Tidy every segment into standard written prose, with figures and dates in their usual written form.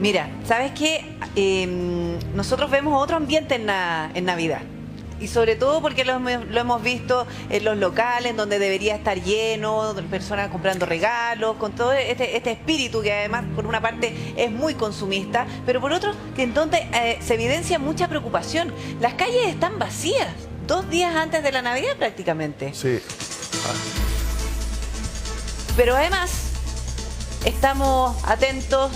Mira, ¿sabes qué? Nosotros vemos otro ambiente en Navidad. Y sobre todo porque lo hemos visto en los locales, donde debería estar lleno, personas comprando regalos, con todo este espíritu que además por una parte es muy consumista, pero por otro que en donde se evidencia mucha preocupación. Las calles están vacías, 2 días antes de la Navidad prácticamente. Sí. Pero además estamos atentos.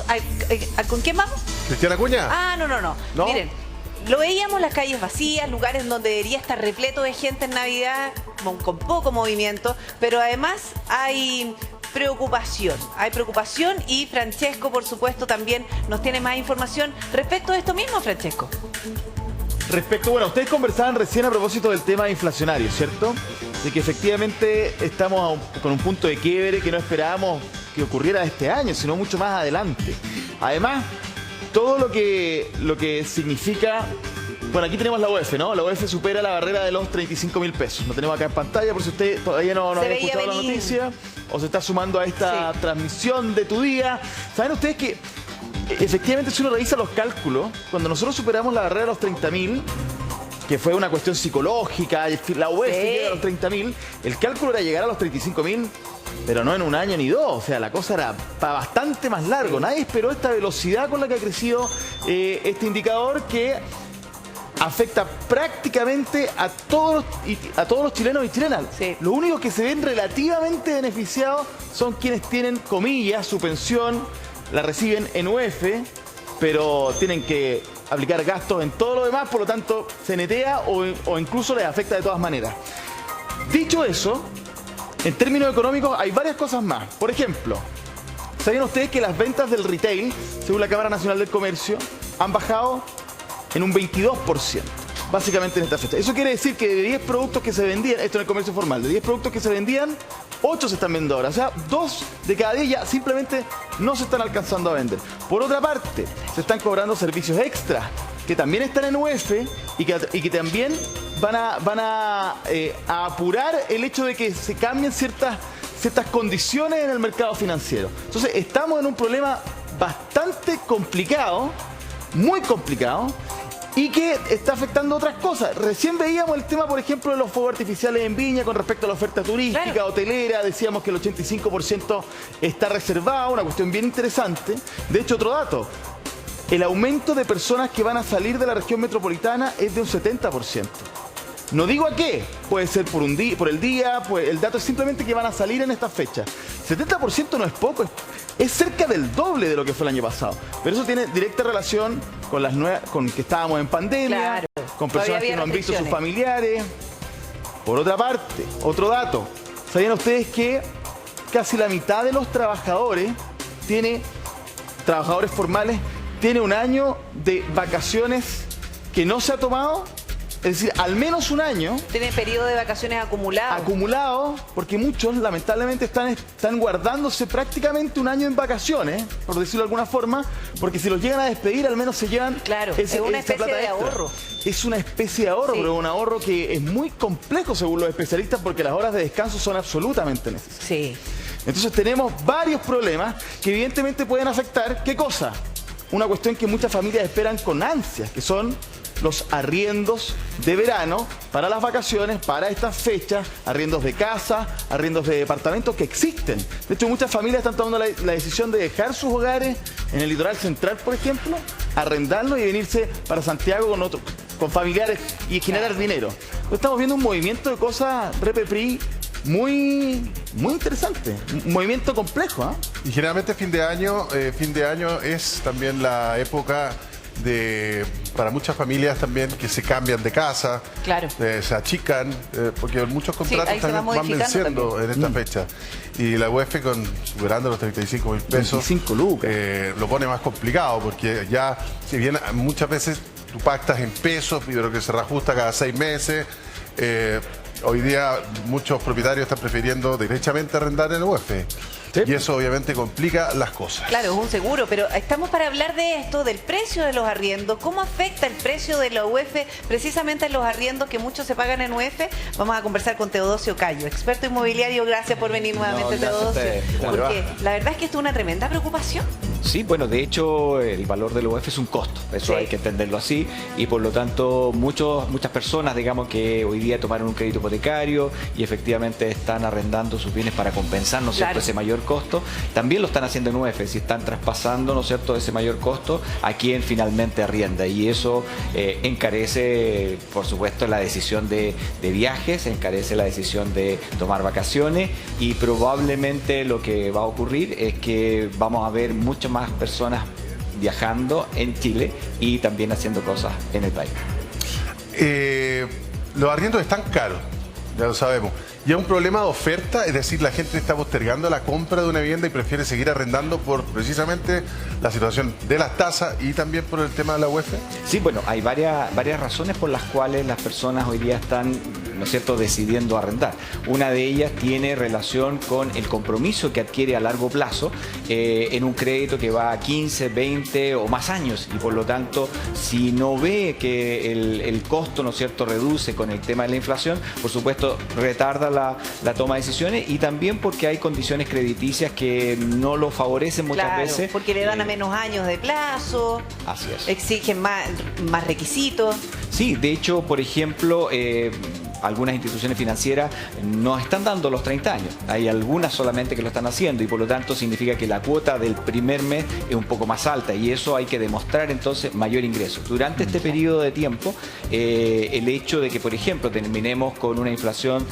¿Con quién vamos? ¿Cristiana Acuña? Ah, no. ¿No? Miren, lo veíamos, las calles vacías, lugares donde debería estar repleto de gente en Navidad, con poco movimiento, pero además hay preocupación y Francesco, por supuesto, también nos tiene más información respecto de esto mismo, Francesco. Bueno, ustedes conversaban recién a propósito del tema inflacionario, ¿cierto? De que efectivamente estamos con un punto de quiebre que no esperábamos que ocurriera este año, sino mucho más adelante. Además, todo lo que significa... Bueno, aquí tenemos la UEF, ¿no? La UEF supera la barrera de los 35.000 pesos. Lo tenemos acá en pantalla por si usted todavía no había escuchado la noticia o se está sumando a esta transmisión de tu día. ¿Saben ustedes que efectivamente si uno revisa los cálculos, cuando nosotros superamos la barrera de los 30.000, que fue una cuestión psicológica, la UEF llega a los 30.000, el cálculo era llegar a los 35.000, pero no en un año ni 2, o sea, la cosa era bastante más largo. Nadie esperó esta velocidad con la que ha crecido este indicador que afecta prácticamente a todos los chilenos y chilenas. Sí. Los únicos que se ven relativamente beneficiados son quienes tienen, comillas, su pensión, la reciben en UEF, pero tienen que aplicar gastos en todo lo demás, por lo tanto se netea o incluso les afecta de todas maneras. Dicho eso, en términos económicos hay varias cosas más. Por ejemplo, ¿sabían ustedes que las ventas del retail, según la Cámara Nacional del Comercio, han bajado en un 22%, básicamente en esta fecha? Eso quiere decir que de 10 productos que se vendían, esto en el comercio formal, de 10 productos que se vendían, 8 se están vendiendo ahora. O sea, 2 de cada 10 ya simplemente no se están alcanzando a vender. Por otra parte, se están cobrando servicios extra, que también están en UEF y que también van a apurar el hecho de que se cambien ciertas condiciones en el mercado financiero. Entonces, estamos en un problema bastante complicado, muy complicado, y que está afectando otras cosas. Recién veíamos el tema, por ejemplo, de los fuegos artificiales en Viña con respecto a la oferta turística, claro, hotelera. Decíamos que el 85% está reservado, una cuestión bien interesante. De hecho, otro dato, el aumento de personas que van a salir de la región metropolitana es de un 70%. No digo a qué, puede ser por el día, pues el dato es simplemente que van a salir en esta fecha. 70% no es poco, es cerca del doble de lo que fue el año pasado. Pero eso tiene directa relación con que estábamos en pandemia, claro, con personas que no han visto sus familiares. Por otra parte, otro dato, ¿sabían ustedes que casi la mitad de los trabajadores formales, tiene un año de vacaciones que no se ha tomado? Es decir, al menos un año. Tiene periodo de vacaciones acumulado. Acumulado, porque muchos lamentablemente están guardándose prácticamente un año en vacaciones, por decirlo de alguna forma, porque si los llegan a despedir al menos se llevan, claro, es una especie de ahorro. Es una especie de ahorro, sí, pero un ahorro que es muy complejo según los especialistas porque las horas de descanso son absolutamente necesarias. Sí. Entonces tenemos varios problemas que evidentemente pueden afectar, ¿qué cosa? Una cuestión que muchas familias esperan con ansias, que son los arriendos de verano para las vacaciones, para estas fechas, arriendos de casa, arriendos de departamentos que existen. De hecho, muchas familias están tomando la decisión de dejar sus hogares en el litoral central, por ejemplo, arrendarlo y venirse para Santiago con familiares y generar dinero. Estamos viendo un movimiento de cosas repepri muy interesante, un movimiento complejo, ¿eh? Y generalmente fin de año es también la época para muchas familias también que se cambian de casa, claro, se achican, porque muchos contratos también van venciendo en esta fecha. Y la UEF superando los 35.000 pesos, 25 lucas. Lo pone más complicado, porque ya, si bien muchas veces tú pactas en pesos, pero que se reajusta cada 6 meses, hoy día muchos propietarios están prefiriendo derechamente arrendar en el UEF. ¿Sí? Y eso obviamente complica las cosas. Claro, es un seguro, pero estamos para hablar de esto, del precio de los arriendos. ¿Cómo afecta el precio de la UEF precisamente en los arriendos que muchos se pagan en UEF? Vamos a conversar con Teodosio Cayo, experto inmobiliario. Gracias por venir nuevamente, Teodosio. Porque la verdad es que esto es una tremenda preocupación. Sí, bueno, de hecho el valor del UF es un costo, eso hay que entenderlo así, y por lo tanto muchas personas, digamos, que hoy día tomaron un crédito hipotecario y efectivamente están arrendando sus bienes para compensar, ¿no es cierto?, ese mayor costo, también lo están haciendo en UF, si están traspasando, ¿no es cierto?, ese mayor costo a quien finalmente arrienda, y eso encarece, por supuesto, la decisión de viajes, encarece la decisión de tomar vacaciones, y probablemente lo que va a ocurrir es que vamos a ver mucho más personas viajando en Chile y también haciendo cosas en el país. Los arriendos están caros, ya lo sabemos. Y es un problema de oferta, es decir, la gente está postergando la compra de una vivienda y prefiere seguir arrendando por precisamente la situación de las tasas y también por el tema de la UF. Sí, bueno, hay varias razones por las cuales las personas hoy día están, ¿no es cierto?, decidiendo arrendar. Una de ellas tiene relación con el compromiso que adquiere a largo plazo en un crédito que va a 15, 20 o más años, y por lo tanto, si no ve que el costo, ¿no es cierto?, reduce con el tema de la inflación, por supuesto, retarda la toma de decisiones, y también porque hay condiciones crediticias que no lo favorecen muchas veces. Porque le dan a menos años de plazo. Así es. Exigen más requisitos. Sí, de hecho, por ejemplo, algunas instituciones financieras no están dando los 30 años. Hay algunas solamente que lo están haciendo, y por lo tanto significa que la cuota del primer mes es un poco más alta, y eso hay que demostrar entonces mayor ingreso. Durante este periodo de tiempo, el hecho de que, por ejemplo, terminemos con una inflación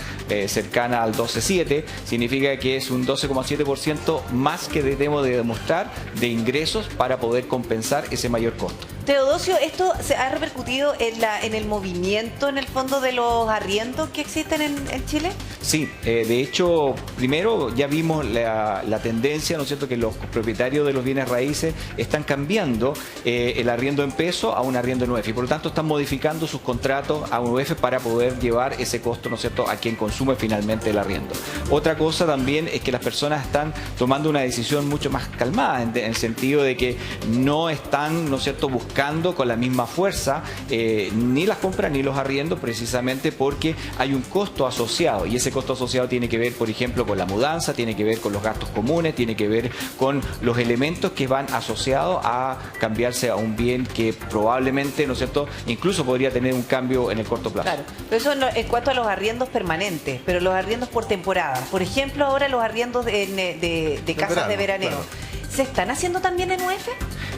cercana al 12,7, significa que es un 12,7% más que debemos de demostrar de ingresos para poder compensar ese mayor costo. Teodosio, ¿esto se ha repercutido en el movimiento, en el fondo, de los arriendos que existen en Chile? Sí, de hecho, primero ya vimos la tendencia, ¿no es cierto?, que los propietarios de los bienes raíces están cambiando el arriendo en peso a un arriendo en UF, y por lo tanto están modificando sus contratos a un UF para poder llevar ese costo, ¿no es cierto?, a quien consume finalmente el arriendo. Otra cosa también es que las personas están tomando una decisión mucho más calmada, en el sentido de que no están, ¿no es cierto?, buscando con la misma fuerza ni las compras ni los arriendos, precisamente porque hay un costo asociado, y ese costo asociado tiene que ver, por ejemplo, con la mudanza, tiene que ver con los gastos comunes, tiene que ver con los elementos que van asociados a cambiarse a un bien que probablemente, ¿no es cierto?, incluso podría tener un cambio en el corto plazo. Claro, pero eso en cuanto a los arriendos permanentes, pero los arriendos por temporada. Por ejemplo, ahora los arriendos de casas de veraneo. Claro. ¿Se están haciendo también en UF?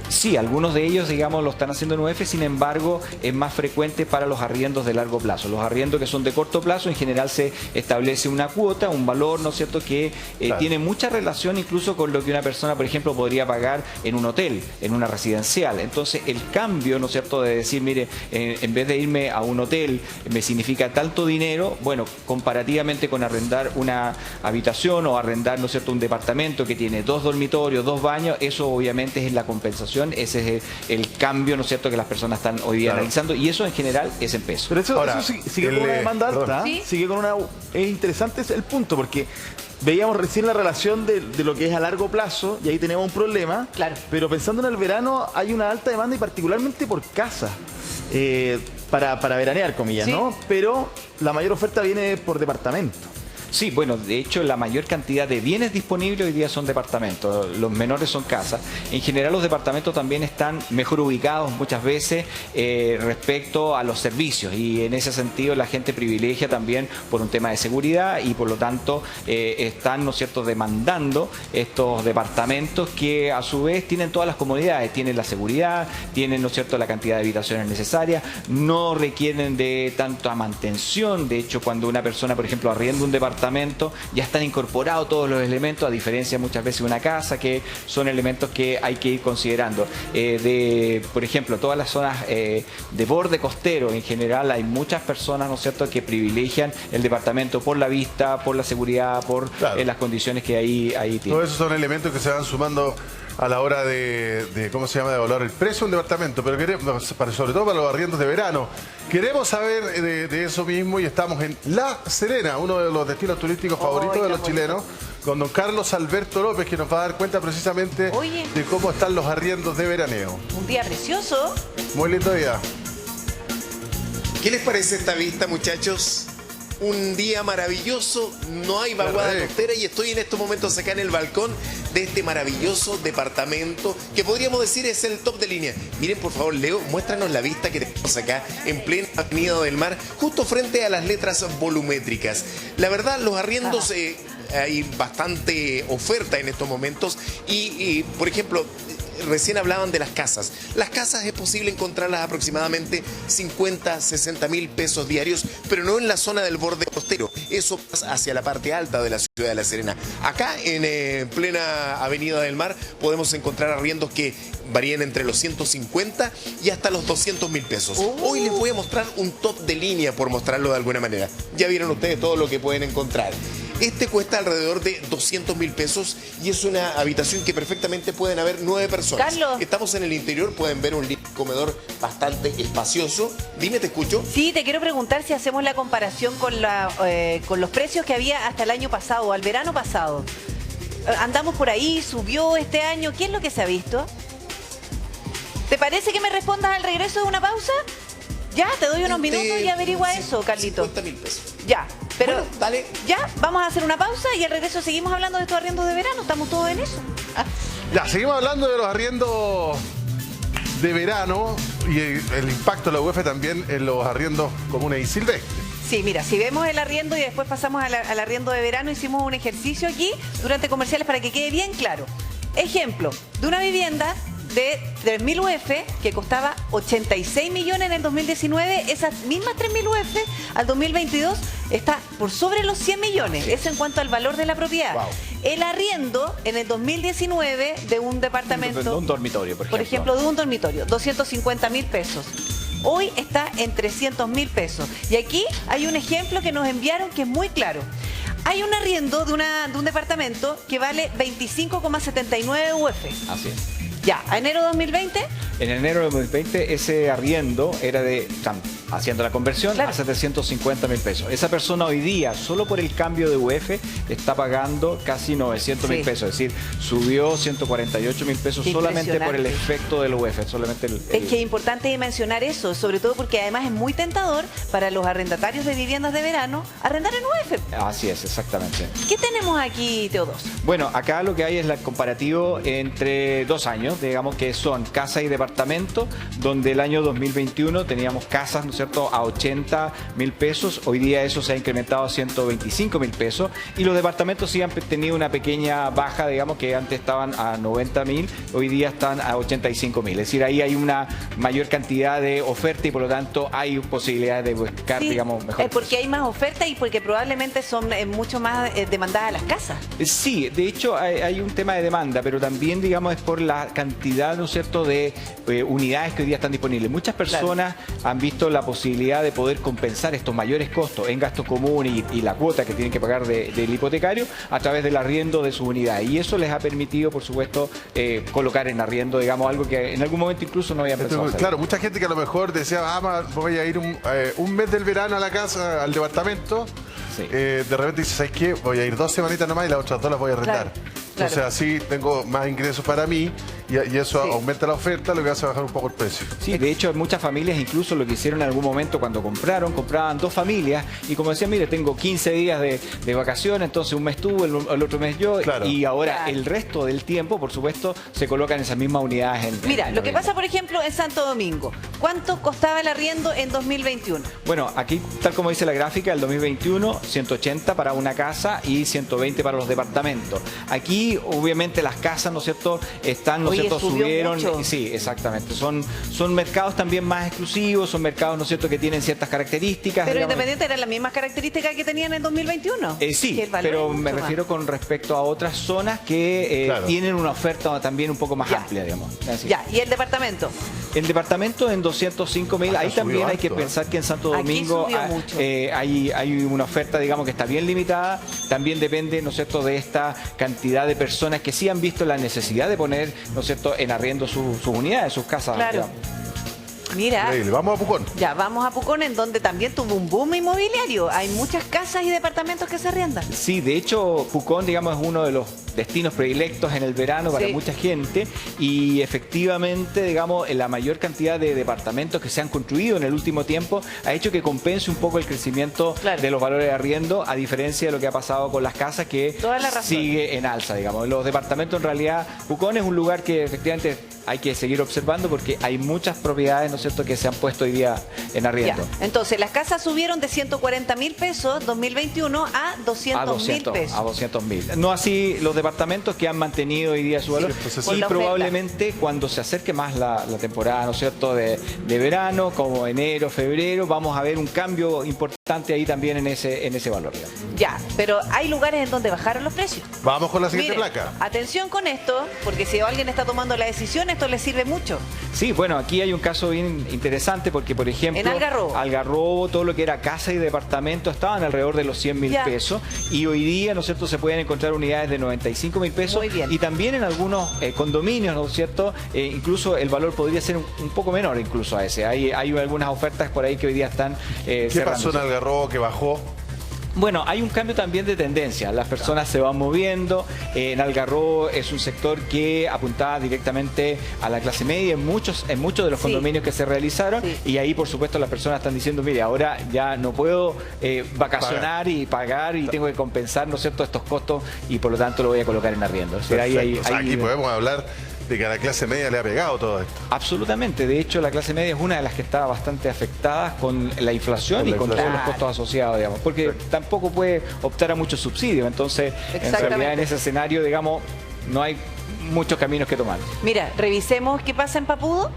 Sí, algunos de ellos, digamos, lo están haciendo en UF, sin embargo, es más frecuente para los arriendos de largo plazo. Los arriendos que son de corto plazo, en general se establece una cuota, un valor, ¿no es cierto?, que tiene mucha relación incluso con lo que una persona, por ejemplo, podría pagar en un hotel, en una residencial. Entonces, el cambio, ¿no es cierto?, de decir, mire, en vez de irme a un hotel, me significa tanto dinero, bueno, comparativamente con arrendar una habitación o arrendar, ¿no es cierto?, un departamento que tiene 2 dormitorios, 2 baños, eso obviamente es la compensación. Ese es el cambio, ¿no es cierto?, que las personas están hoy día analizando, y eso en general es en peso. Pero eso sigue con una demanda alta, ¿sí? Sigue con una... Es interesante el punto, porque veíamos recién la relación de lo que es a largo plazo, y ahí tenemos un problema, pero pensando en el verano hay una alta demanda, y particularmente por casa, para veranear, comillas, ¿no? Pero la mayor oferta viene por departamento. Sí, bueno, de hecho la mayor cantidad de bienes disponibles hoy día son departamentos, los menores son casas. En general los departamentos también están mejor ubicados muchas veces respecto a los servicios, y en ese sentido la gente privilegia también por un tema de seguridad, y por lo tanto están, ¿no es cierto?, demandando estos departamentos que a su vez tienen todas las comodidades, tienen la seguridad, tienen, ¿no es cierto?, la cantidad de habitaciones necesarias, no requieren de tanta mantención. De hecho, cuando una persona, por ejemplo, arrienda un departamento, ya están incorporados todos los elementos, a diferencia muchas veces de una casa, que son elementos que hay que ir considerando. Por ejemplo, todas las zonas de borde costero, en general hay muchas personas, ¿no es cierto?, que privilegian el departamento por la vista, por la seguridad, por las condiciones que ahí tienen. Todos esos son elementos que se van sumando a la hora de ¿cómo se llama?, de evaluar el precio de un departamento, pero queremos, sobre todo para los arriendos de verano. Queremos saber de eso mismo, y estamos en La Serena, uno de los destinos turísticos favoritos de los chilenos, con don Carlos Alberto López, que nos va a dar cuenta precisamente de cómo están los arriendos de veraneo. Un día precioso. Muy lindo día. ¿Qué les parece esta vista, muchachos? un día maravilloso, no hay vaguada costera y estoy en estos momentos acá en el balcón de este maravilloso departamento que podríamos decir es el top de línea. Miren, por favor, Leo, muéstranos la vista que tenemos acá en plena Avenida del Mar, justo frente a las letras volumétricas. La verdad, los arriendos, hay bastante oferta en estos momentos y por ejemplo, recién hablaban de las casas. Las casas es posible encontrarlas aproximadamente 50, 60 mil pesos diarios, pero no en la zona del borde costero. Eso pasa hacia la parte alta de la ciudad de La Serena. Acá, en plena Avenida del Mar, podemos encontrar arriendos que varían entre los 150 y hasta los 200 mil pesos. Hoy les voy a mostrar un top de línea, por mostrarlo de alguna manera. Ya vieron ustedes todo lo que pueden encontrar. Este cuesta alrededor de 200 mil pesos y es una habitación que perfectamente pueden haber 9 personas. Carlos. Estamos en el interior, pueden ver un comedor bastante espacioso. Dime, te escucho. Sí, te quiero preguntar si hacemos la comparación con los precios que había hasta el año pasado, al verano pasado. Andamos por ahí, subió este año. ¿Qué es lo que se ha visto? ¿Te parece que me respondas al regreso de una pausa? Ya, te doy unos minutos y averigua eso, Carlito. 50 mil pesos. Ya, pero bueno, dale. Ya, vamos a hacer una pausa y al regreso seguimos hablando de estos arriendos de verano. Estamos todos en eso. Ya, seguimos hablando de los arriendos de verano y el impacto de la UEF también en los arriendos comunes y silvestres. Sí, mira, si vemos el arriendo y después pasamos al arriendo de verano, hicimos un ejercicio aquí durante comerciales para que quede bien claro. Ejemplo, de una vivienda de 3.000 UF que costaba 86 millones en el 2019, esas mismas 3.000 UF al 2022 está por sobre los 100 millones. Sí. Eso en cuanto al valor de la propiedad. Wow. El arriendo en el 2019 de un departamento... De un dormitorio, por ejemplo, de un dormitorio, 250 mil pesos. Hoy está en 300 mil pesos. Y aquí hay un ejemplo que nos enviaron que es muy claro. Hay un arriendo de un departamento que vale 25,79 UF. Así es. Ya, ¿a enero de 2020? En enero de 2020 ese arriendo era de, haciendo la conversión, claro, a 750 mil pesos. Esa persona hoy día, solo por el cambio de UF, está pagando casi 900 mil pesos. Es decir, subió 148 mil pesos solamente por el efecto del UF. Solamente es que es importante mencionar eso, sobre todo porque además es muy tentador para los arrendatarios de viviendas de verano arrendar en UF. Así es, exactamente. ¿Qué tenemos aquí, Teodoso? Bueno, acá lo que hay es el comparativo entre 2 años, digamos que son casa y departamento, donde el año 2021 teníamos casas, ¿no es cierto?, a 80 mil pesos, hoy día eso se ha incrementado a 125 mil pesos, y los departamentos sí han tenido una pequeña baja, digamos que antes estaban a 90 mil, hoy día están a 85 mil, es decir, ahí hay una mayor cantidad de oferta y por lo tanto hay posibilidades de buscar, digamos, mejor. Porque hay más oferta y porque probablemente son mucho más demandadas las casas. Sí, de hecho hay un tema de demanda, pero también, digamos, es por la cantidad, ¿no es cierto?, de unidades que hoy día están disponibles. Muchas personas han visto la posibilidad de poder compensar estos mayores costos en gasto común y la cuota que tienen que pagar del hipotecario a través del arriendo de sus unidades. Y eso les ha permitido, por supuesto, colocar en arriendo, digamos, algo que en algún momento incluso no habían pensado hacer. Claro, mucha gente que a lo mejor decía, voy a ir un mes del verano a la casa, al departamento, de repente dice, ¿sabes qué? Voy a ir 2 semanitas nomás y las otras 2 las voy a arrendar. Entonces así tengo más ingresos para mí y eso aumenta la oferta, lo que hace bajar un poco el precio. Sí, de hecho muchas familias incluso lo que hicieron en algún momento cuando compraban 2 familias y como decían, mire, tengo 15 días de vacaciones, entonces un mes tú, el otro mes yo, y ahora el resto del tiempo, por supuesto, se colocan esas mismas unidades. Mira, lo que pasa, por ejemplo, en Santo Domingo, ¿cuánto costaba el arriendo en 2021? Bueno, aquí, tal como dice la gráfica, el 2021, 180 para una casa y 120 para los departamentos. Aquí, obviamente, las casas, ¿no es cierto?, están, ¿no es cierto?, subieron. Mucho. Sí, exactamente. Son mercados también más exclusivos, son mercados, ¿no es cierto?, que tienen ciertas características. Pero digamos, Independiente eran las mismas características que tenían en 2021. Sí, pero me refiero con respecto a otras zonas que tienen una oferta también un poco más amplia, digamos. Así. Ya, ¿y el departamento? El departamento en 205 mil, ahí también hay que pensar que en Santo Domingo hay una oferta, digamos, que está bien limitada. También depende, ¿no es cierto?, de esta cantidad de personas que sí han visto la necesidad de poner, ¿no es cierto?, en arriendo sus unidades, sus casas. Claro. Mira. Increíble. Vamos a Pucón. Ya, vamos a Pucón, en donde también tuvo un boom inmobiliario. Hay muchas casas y departamentos que se arriendan. Sí, de hecho, Pucón, digamos, es uno de los destinos predilectos en el verano para mucha gente y efectivamente, digamos, la mayor cantidad de departamentos que se han construido en el último tiempo ha hecho que compense un poco el crecimiento de los valores de arriendo, a diferencia de lo que ha pasado con las casas, que sigue en alza, digamos. Los departamentos, en realidad, Pucón es un lugar que efectivamente hay que seguir observando porque hay muchas propiedades, ¿no es cierto?, que se han puesto hoy día en arriendo. Ya. Entonces, las casas subieron de 140.000 pesos 2021 a 200.000 pesos. A 200.000. No así los departamentos, que han mantenido hoy día su valor. Y probablemente cuando se acerque más la temporada, ¿no es cierto?, de verano, como enero, febrero, vamos a ver un cambio importante ahí también en ese valor. Digamos. Ya, pero hay lugares en donde bajaron los precios. Vamos con la siguiente placa. Atención con esto, porque si alguien está tomando la decisión, esto le sirve mucho. Sí, bueno, aquí hay un caso bien interesante porque, por ejemplo, en Algarrobo, todo lo que era casa y departamento estaban alrededor de los 100.000 pesos y hoy día, ¿no es cierto?, se pueden encontrar unidades de 95.000 pesos. Muy bien. Y también en algunos condominios, ¿no es cierto?, incluso el valor podría ser un poco menor incluso a ese. Hay algunas ofertas por ahí que hoy día están ¿Qué pasó en Algarrobo que bajó? Bueno, hay un cambio también de tendencia. Las personas se van moviendo. En Algarrobo es un sector que apuntaba directamente a la clase media en muchos de los condominios que se realizaron. Y ahí, por supuesto, las personas están diciendo, mire, ahora ya no puedo vacacionar y pagar y tengo que compensar, ¿no es cierto?, estos costos y por lo tanto lo voy a colocar en arriendo. O sea, aquí podemos hablar de que a la clase media le ha pegado todo esto. Absolutamente. De hecho, la clase media es una de las que está bastante afectada con la inflación y con todos los costos asociados, digamos, porque tampoco puede optar a muchos subsidios. Entonces, en realidad, en ese escenario, digamos, no hay muchos caminos que tomar. Mira, revisemos qué pasa en Papudo.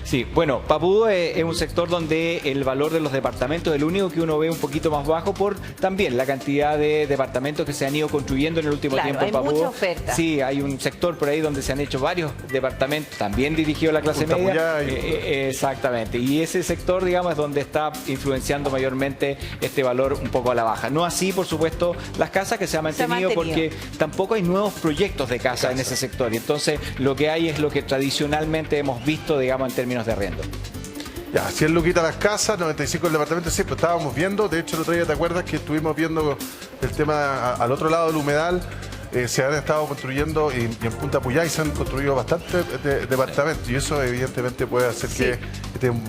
Sí, bueno, Papudo es un sector donde el valor de los departamentos es el único que uno ve un poquito más bajo por también la cantidad de departamentos que se han ido construyendo en el último tiempo en Papudo. Hay mucha oferta. Sí, hay un sector por ahí donde se han hecho varios departamentos, también dirigido a la clase media. Exactamente, y ese sector, digamos, es donde está influenciando mayormente este valor un poco a la baja. No así, por supuesto, las casas, que se ha mantenido porque tampoco hay nuevos proyectos de casa en ese sector. Y entonces lo que hay es lo que tradicionalmente hemos visto, digamos, en términos de arriendo. Ya, 100 luquitas las casas, 95 el departamento, sí, pues estábamos viendo, de hecho el otro día, ¿te acuerdas que estuvimos viendo el tema al otro lado del humedal? Se han estado construyendo y en Punta Puyay se han construido bastantes departamentos y eso evidentemente puede hacer que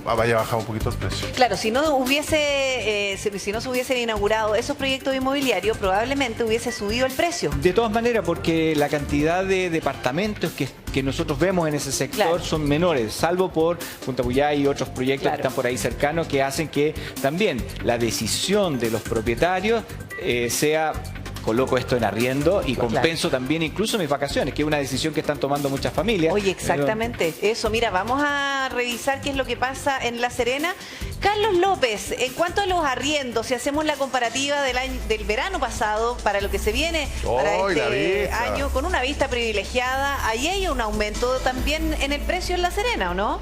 vaya a bajar un poquito el precio. Claro, si no se hubiesen inaugurado esos proyectos inmobiliarios, probablemente hubiese subido el precio. De todas maneras, porque la cantidad de departamentos que nosotros vemos en ese sector son menores, salvo por Punta Puyay y otros proyectos que están por ahí cercanos, que hacen que también la decisión de los propietarios sea: coloco esto en arriendo y compenso también incluso mis vacaciones, que es una decisión que están tomando muchas familias. Oye, exactamente eso. Mira, vamos a revisar qué es lo que pasa en La Serena. Carlos López, en cuanto a los arriendos, si hacemos la comparativa del verano pasado para lo que se viene para este año, con una vista privilegiada, ahí hay un aumento también en el precio en La Serena, ¿o no?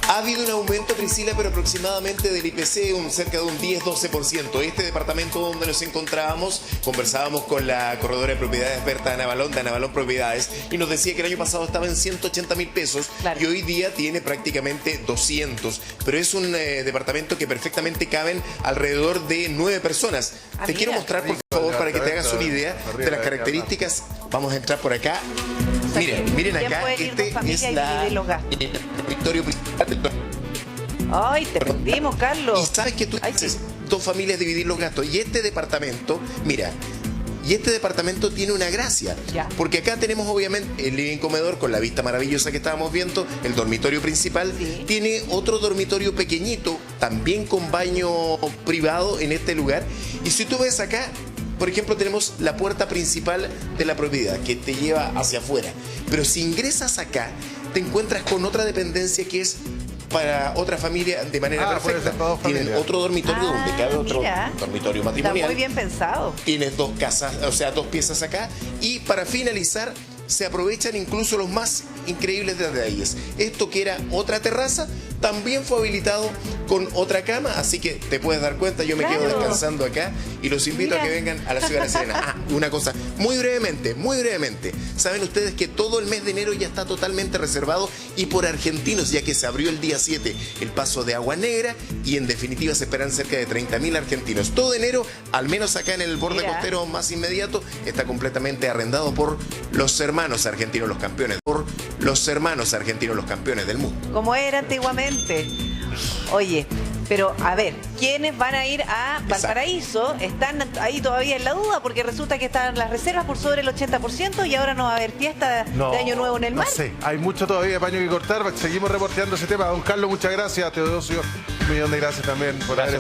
Ha habido un aumento, Priscila, pero aproximadamente del IPC, cerca de un 10-12%. Este departamento donde nos encontrábamos, conversábamos con la corredora de propiedades Berta de Anabalón Propiedades, y nos decía que el año pasado estaba en 180.000 pesos y hoy día tiene prácticamente 200. Pero es un departamento que perfectamente caben alrededor de 9 personas. Te quiero mostrar, por favor, para que te hagas una idea de las características. Vamos a entrar por acá. Miren acá, este es el dormitorio principal. Ay, te perdimos, Carlos. Y sabes que tú dices, dos familias dividir los gastos. Y este departamento, mira, y este departamento tiene una gracia. Porque acá tenemos obviamente el living comedor con la vista maravillosa que estábamos viendo, el dormitorio principal. Tiene otro dormitorio pequeñito, también con baño privado en este lugar. Y si tú ves acá, por ejemplo, tenemos la puerta principal de la propiedad que te lleva hacia afuera. Pero si ingresas acá, te encuentras con otra dependencia que es para otra familia de manera perfecta. Tienen otro dormitorio donde cabe otro dormitorio matrimonial. Está muy bien pensado. Tienes dos casas, o sea, dos piezas acá. Y para finalizar, se aprovechan incluso los más increíbles detalles. Esto que era otra terraza, también fue habilitado con otra cama, así que te puedes dar cuenta, yo me quedo descansando acá y los invito a que vengan a la ciudad de La Serena. Ah, una cosa, muy brevemente, saben ustedes que todo el mes de enero ya está totalmente reservado y por argentinos, ya que se abrió el día 7 el paso de Agua Negra y en definitiva se esperan cerca de 30.000 argentinos. Todo enero, al menos acá en el borde costero más inmediato, está completamente arrendado por los hermanos argentinos, los campeones, del mundo. Como era antiguamente. Oye, pero a ver, ¿quiénes van a ir a Valparaíso? Están ahí todavía en la duda porque resulta que están las reservas por sobre el 80% y ahora no va a haber fiesta de Año Nuevo en el mar. No sé, hay mucho todavía de paño que cortar. Seguimos reporteando ese tema. Don Carlos, muchas gracias. Teodosio, un millón de gracias también por haber estado.